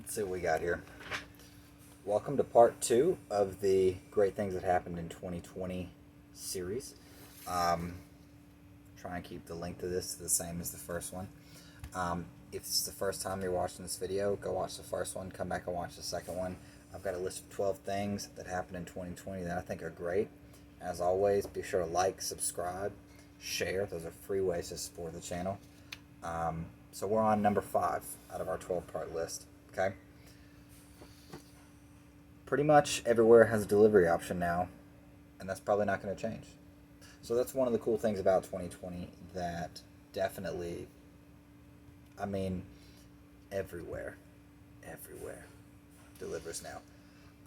Let's see what we got here. Welcome to part two of the Great Things That Happened in 2020 series. Try and keep the length of this the same as the first one. If it's the first time you're watching this video, go watch the first one, come back and watch the second one. I've got a list of 12 things that happened in 2020 that I think are great. As always, be sure to like, subscribe, share. Those are free ways to support the channel. So we're on number 5 out of our 12-part list. Okay? Pretty much everywhere has a delivery option now, and that's probably not going to change. So that's one of the cool things about 2020 that definitely, everywhere delivers now.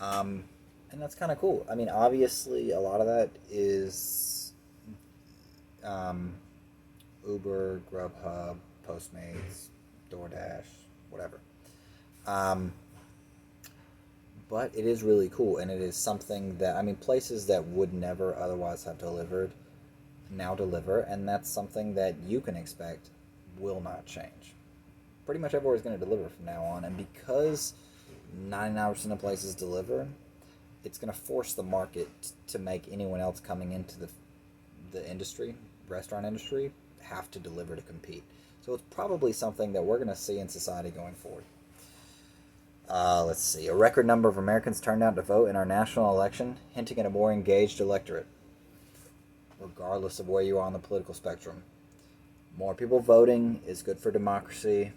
And that's kind of cool. Obviously, a lot of that is Uber, Grubhub, Postmates, DoorDash, whatever. But it is really cool, and it is something that, places that would never otherwise have delivered now deliver, and that's something that you can expect will not change. Pretty much everywhere is going to deliver from now on, and because 99% of places deliver, it's going to force the market to make anyone else coming into the industry, restaurant industry, have to deliver to compete. So it's probably something that we're going to see in society going forward. Let's see. A record number of Americans turned out to vote in our national election, hinting at a more engaged electorate, regardless of where you are on the political spectrum. More people voting is good for democracy.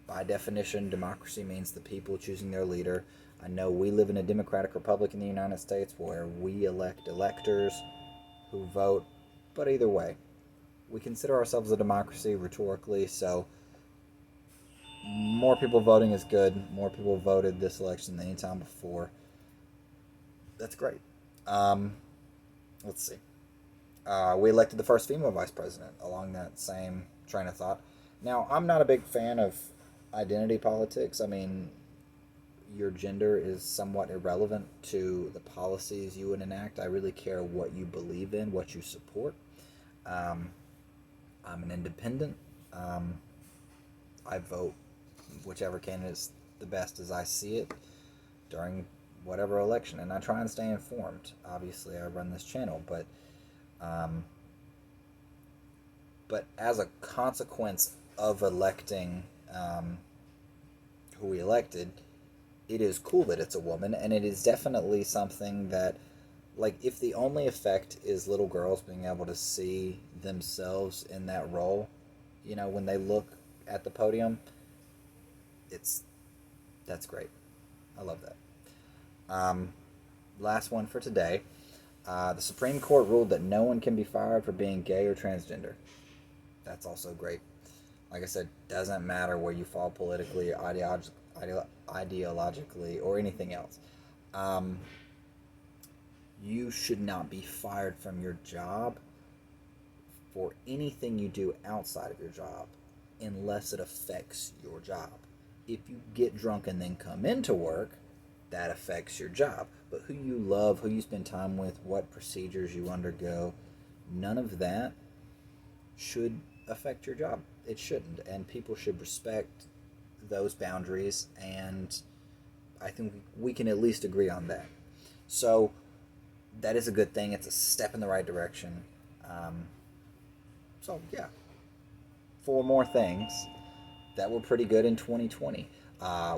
By definition, democracy means the people choosing their leader. I know we live in a democratic republic in the United States where we elect electors who vote, but either way, we consider ourselves a democracy rhetorically, so more people voting is good. More people voted this election than any time before. That's great. Let's see. We elected the first female vice president along that same train of thought. Now, I'm not a big fan of identity politics. Your gender is somewhat irrelevant to the policies you would enact. I really care what you believe in, what you support. I'm an independent. I vote whichever candidate is the best as I see it during whatever election, and I try and stay informed. Obviously, I run this channel, but as a consequence of electing who we elected, it is cool that it's a woman, and it is definitely something that, if the only effect is little girls being able to see themselves in that role, when they look at the podium, that's great. I love that. Last one for today. The Supreme Court ruled that no one can be fired for being gay or transgender. That's also great. Like I said, doesn't matter where you fall politically, ideologically, or anything else. You should not be fired from your job for anything you do outside of your job unless it affects your job. If you get drunk and then come into work, that affects your job. But who you love, who you spend time with, what procedures you undergo, none of that should affect your job. It shouldn't. And people should respect those boundaries, and I think we can at least agree on that. So that is a good thing. It's a step in the right direction. So yeah, 4 more things that were pretty good in 2020.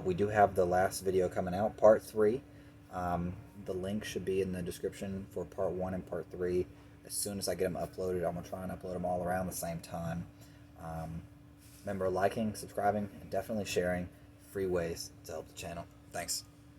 We do have the last video coming out, part 3. The link should be in the description for part 1 and part 3. As soon as I get them uploaded, I'm going to try and upload them all around the same time. Remember liking, subscribing, and definitely sharing. Free ways to help the channel. Thanks.